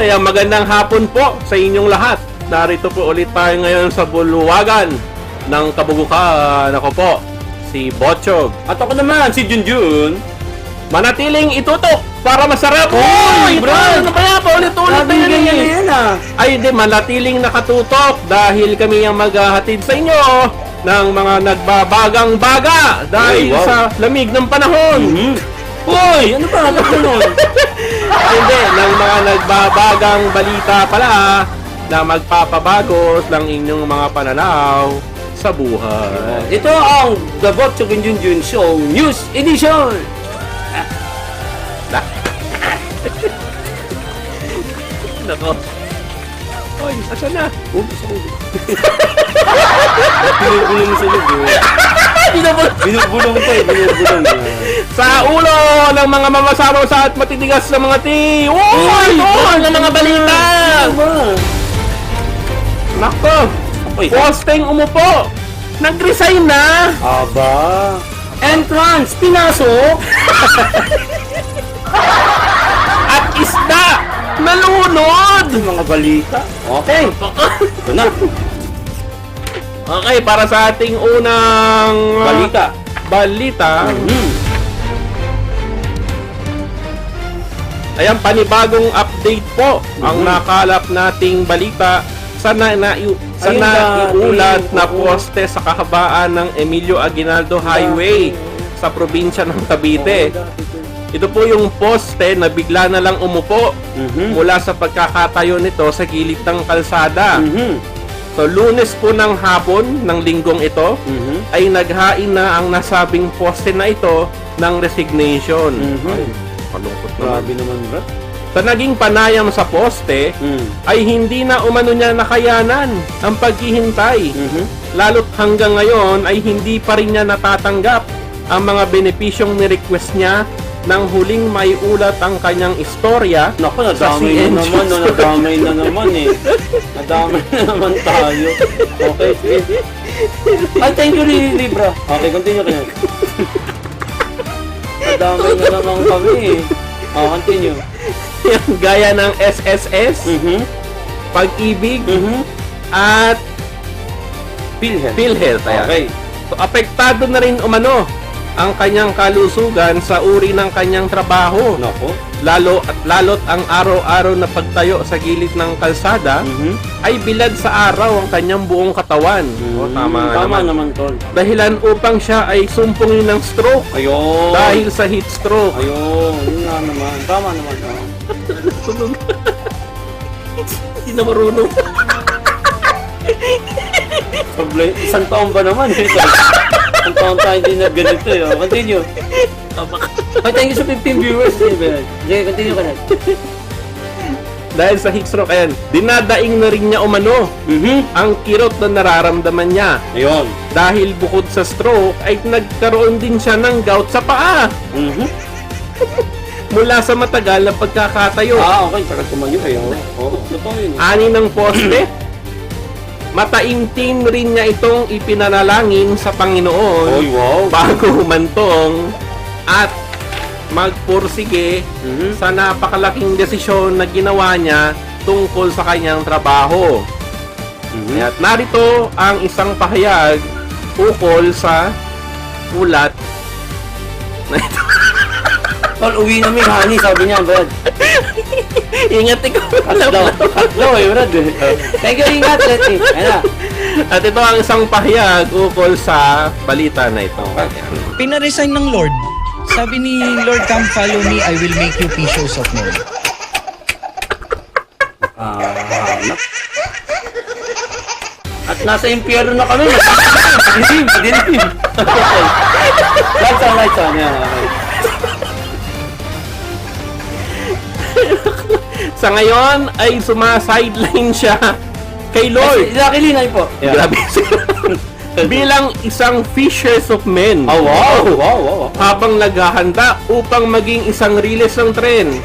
Ayan, magandang hapon po sa inyong lahat. Narito po ulit tayo ngayon sa bulwagan ng kabugukan. Ako po, si Botchog. At ako naman, si Junjun. Manatiling itutok para masarap. Oy, ito, Brad! ano ba yan? Paulit-ulit na yan eh. Ay, di, manatiling nakatutok dahil kami ang maghahatid sa inyo ng mga nagbabagang baga dahil Ay, wow. sa lamig ng panahon. Uy, ano ba? Ano ba nun? Hindi, ng mga nagbabagang balita pala na magpapabago ng inyong mga pananaw sa buhay. Ito ang The Botchog and Junjun Show News Edition. Nako. Oy, asan na? Binubulong sa lubo. Binubulong pa eh, binubulong. Sa ulo ng mga mamasamaw sa at matitigas na mga Uy! Ito ng mga balita! Nako! Uy. Posteng umupo! Nag-resign na! Aba. Entrance, pinasok. At isda! Nalunod! Mga balita. Okay. Ito na. Okay, para sa ating unang balita. Ayan, panibagong update po ang nakalap nating balita sa naiulat na poste sa kahabaan ng Emilio Aguinaldo Highway sa probinsya ng Cavite. Ito po yung poste na bigla na lang umupo mula sa pagkakatayo nito sa gilid ng kalsada. So, Lunes po ng hapon ng linggong ito ay naghain na ang nasabing poste na ito ng resignation. Ay, kalungkot naman. Grabe naman ba? Sa naging panayam sa poste, ay hindi na umano niya nakayanan ang paghihintay. Lalo't hanggang ngayon ay hindi pa rin niya natatanggap ang mga benepisyong ni-request niya nang huling may ulat ang kanyang istorya. Naku, sa nadamay na CNG. naman. Nadamay na naman eh. Nadamay na naman tayo. Okay, sige. Ay, thank you, Libra. Okay, continue ka na. Nadamay na naman kami eh. Oh, continue. Gaya ng SSS, Pag-ibig, at PhilHealth. Ayan. Okay. So, apektado na rin umano ang kanyang kalusugan sa uri ng kanyang trabaho. Naku. Lalo't ang araw-araw na pagtayo sa gilid ng kalsada ay bilad sa araw ang kanyang buong katawan. O, tama naman, tol. Dahilan upang siya ay sumpungin ng stroke Ayun. dahil sa heat stroke. Ayun. Yun nga naman. Tama naman. Hindi na marunong. Isang taon ba naman? Isang taon tayo hindi na ganito eh. Oh, continue. Ay, thank you sa 15 viewers. Sige, continue ka na. Dahil sa heat stroke, ayan, dinadaing na rin niya umano ang kirot na nararamdaman niya. Ayun. Dahil bukod sa stroke, ay nagkaroon din siya ng gout sa paa. Mula sa matagal na pagkakatayo. Okay. Tagal tumayo kayo. Oo, totoo yun. Ani ng poste, mataimtim rin niya itong ipinanalangin sa Panginoon Oy, wow. bago humantong at magpursige sa napakalaking desisyon na ginawa niya tungkol sa kanyang trabaho. At narito ang isang pahayag ukol sa ulat na ito. Tol, uwi na may honey, sabi niya, Brad. Ingat ikaw. Hatlo eh, Brad. Thank you, ingat. Letty. Ayan na. At ito ang isang pahayag ukol sa balita na ito. Pinaresign ng Lord. Sabi ni Lord, come follow me, I will make you fishers of men. At nasa impyerno na kami. Dilim. Lights on. Yan, okay. Sa ngayon ay sumasideline siya kay Lord. Luckily na po. Grabe siya. Bilang isang fishers of men. Oh, wow. Habang naghahanda upang maging isang riles ng tren.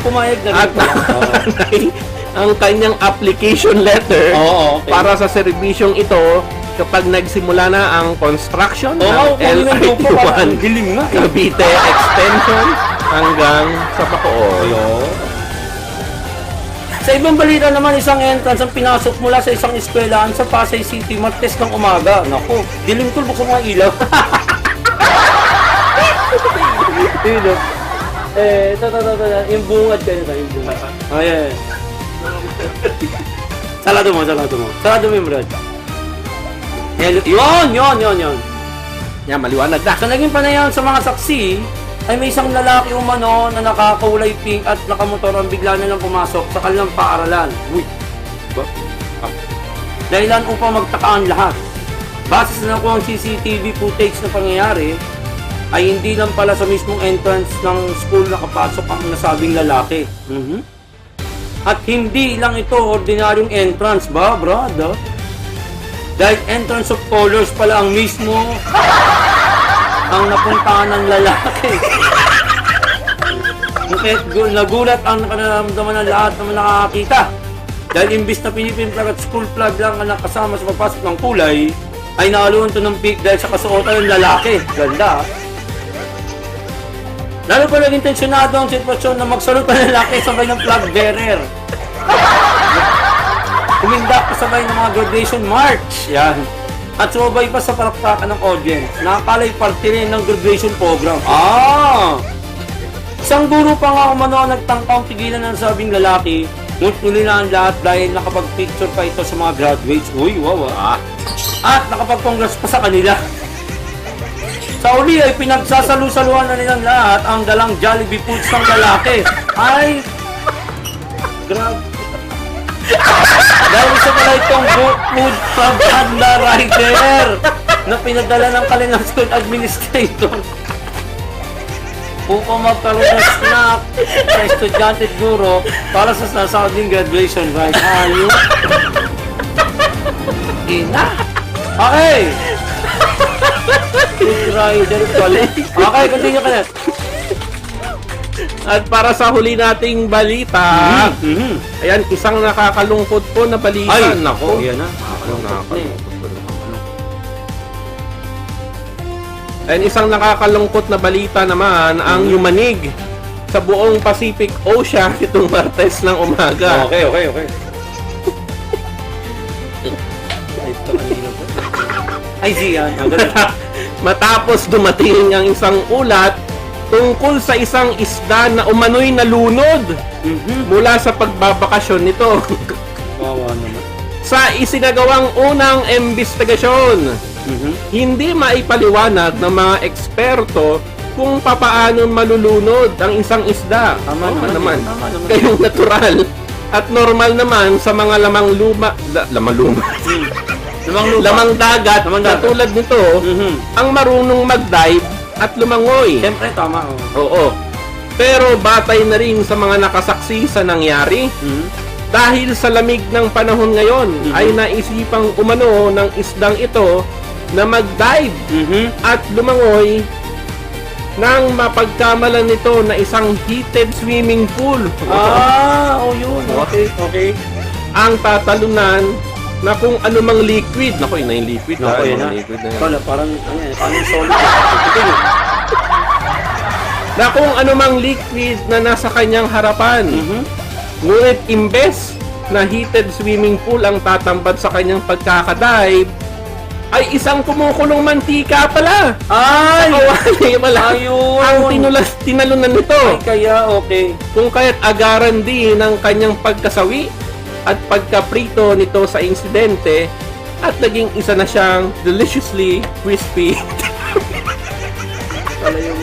Pumayag na rin At po. nakalagay ang kanyang application letter Okay. para sa serbisyong ito kapag nagsimula na ang construction ng LRT1 Dilim nga. Cavite Extension hanggang sa Bacoor. Sa ibang balita naman, isang entrance ang pinasok mula sa isang eskwelahan sa Pasay City, Martes ng umaga. Naku, dilim tol, buksan mga ilaw. Yun, ito, yung bungad kayo sa yung bungad. Oh, yeah. Sarado mo. Sarado mo yung brad. Yun. Yan, maliwanag na. Sa naging panayan sa mga saksi, ay may isang lalaki umano na nakakulay pink at nakamotor ang bigla na lang pumasok sa kanilang paaralan. Uy! Dahilan upang magtaka ang lahat. Base sa nakuhang CCTV footage na pangyayari, ay hindi lang pala sa mismong entrance ng school nakapasok ang nasabing lalaki. At hindi lang ito ordinaryong entrance ba, brad? Dahil entrance of colors pala ang mismo ang napuntahan ng lalaki. Kahit nagulat ang nakaramdaman ng lahat naman nakakakita. Dahil imbis na pinipimplag at school flag lang ang nakasama sa pagpasok ng kulay, ay naaluan to ng pink dahil sa kasuotan ng lalaki. Ganda. Lalo pa naging tensyonado ang sitwasyon na magsalot pa ng lalaki sabay ng flag bearer. Tuminda kasabay ng mga graduation march. Yan. At sumabay pa sa palakpakan ng audience. Nakakalay parte rin ng graduation program. Isang guro pa nga umano ang nagtangkang tigilan ng sabing lalaki. Ngunit tuloy na ang lahat dahil nakapag-picture pa ito sa mga graduates. Uy, wow. At nakapag-congrats pa sa kanila. Sa uli ay pinagsasalu-saluhan na nilang lahat ang dalang Jollibee foods ng lalaki. Ay, grabe. Dahil isa pala itong food pag-handa rider na pinadala ng Kalinga School Administrator upang magkaroon ng snack sa estudyante at guro para sa sasabing graduation right. Ayun. Ina. Okay. Food rider pala. Okay, continue ka na. At para sa huli nating balita, ayan, isang nakakalungkot po na balita. Ay, nako. Yan na. And isang nakakalungkot na balita naman ang yumanig sa buong Pacific Ocean itong Martes ng umaga. Okay. Ay, siyan. Matapos dumating ang isang ulat tungkol sa isang isda na umano'y nalunod mula sa pagbabakasyon nito. Wawa naman. Sa isinagawang unang investigasyon, hindi maipaliwanag ng mga eksperto kung papaano malulunod ang isang isda. Tama naman. Kayong natural at normal naman sa mga lamang dagat na tulad nito, ang marunong mag-dive at lumangoy. Siyempre, tama. Oo. Pero batay na rin sa mga nakasaksi sa nangyari, dahil sa lamig ng panahon ngayon, ay naisipang umano ng isdang ito na mag-dive at lumangoy nang mapagkamalan nito na isang heated swimming pool. Yun. Okay. Ang tatalunan na kung anumang liquid. Naku, yun na yung liquid. Naku, yun na. Liquid na yan. Wala, parang solid. Na kung anumang liquid na nasa kanyang harapan. Ngunit imbes na heated swimming pool ang tatambad sa kanyang pagkakadive, ay isang kumukulong mantika pala. Ay! Kawali pala. Ayun! Ang tinalunan nito. Ay, kaya okay. Kung kaya't agaran din ng kanyang pagkasawi at pagkaprito nito sa insidente at naging isa na siyang deliciously crispy. Pala yung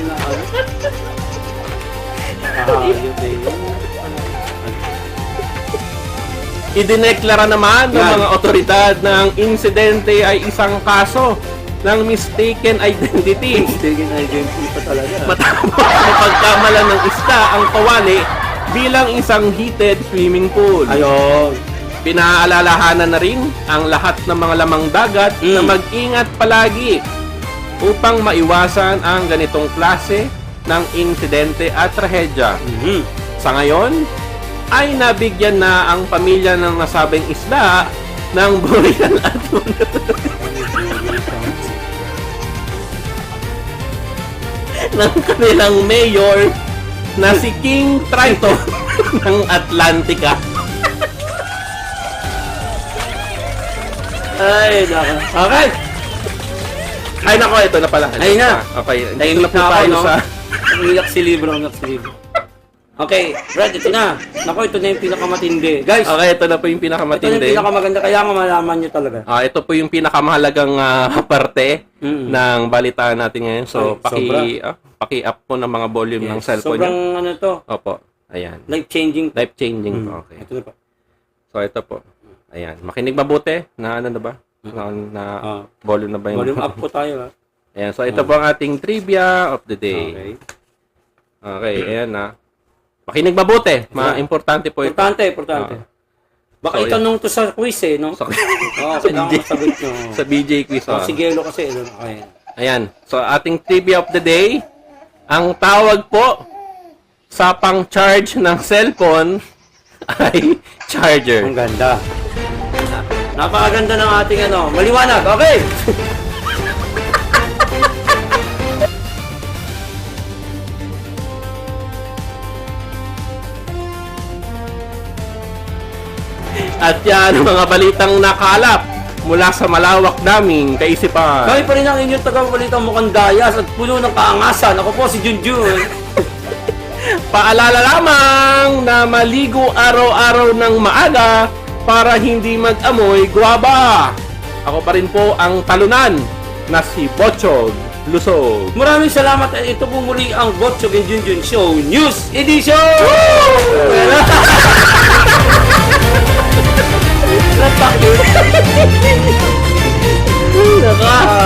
Idineklara naman ng mga otoridad na ang insidente ay isang kaso ng mistaken identity. Mistaken identity pa talaga. Matapos mapagkamalan ng isda ang kawali bilang isang heated swimming pool. Ayun. Pinaalalahanan na rin ang lahat ng mga lamang dagat na mag-ingat palagi upang maiwasan ang ganitong klase ng insidente at trahedya. Sa ngayon, ay nabigyan na ang pamilya ng nasabing isda ng burial at ng kanilang mayor na si King Triton ng Atlantica. Ay, nako. Okay. Ay, nako, ito na pala. Ayun na. Okay, ito Tahimik na po na ako, tayo no? sa... Umiyak si libro. Okay, Brad, ito na. Nako, ito na yung pinakamatindi. Guys, Okay, ito na po yung ito na yung pinakamatindi. pinakamaganda. Kaya nga malaman nyo talaga. Ito po yung pinakamahalagang parte Mm-mm. ng balitaan natin ngayon. So, Ay, paki-up po ng mga volume ng cellphone Sobrang nyo. ano to, Opo, ayan. life-changing. Life-changing po, okay. Ito na pa. So, ito po. Ayan. Makinig mabuti na ano na ba? Na volume na ba yung... Volume up po tayo, ha? Ayan, so ito po ang ating trivia of the day. Okay. Okay, ayan na. Makinig mabuti. Importante po ito. Importante. Baka So, itanong to sa quiz, eh, no? So, Oo, kailangan masagot nyo. sa BJ quiz. Si Gelo kasi, okay. Ayan. So, ating trivia of the day. Ang tawag po sa pang-charge ng cellphone ay charger. Ang ganda. Napakaganda ng ating maliwanag. Okay. At yan, mga balitang nakalap mula sa malawak naming kaisipan. Kami pa rin ang inyong tagapalitang mukhang dayas at puno ng kaangasan. Ako po si Junjun. Paalala lamang na maligo araw-araw ng maaga para hindi mag-amoy guwaba. Ako pa rin po ang talunan na si Bochog Lusog. Maraming salamat at ito po muli ang Botchog and Junjun Show News Edition! Naka!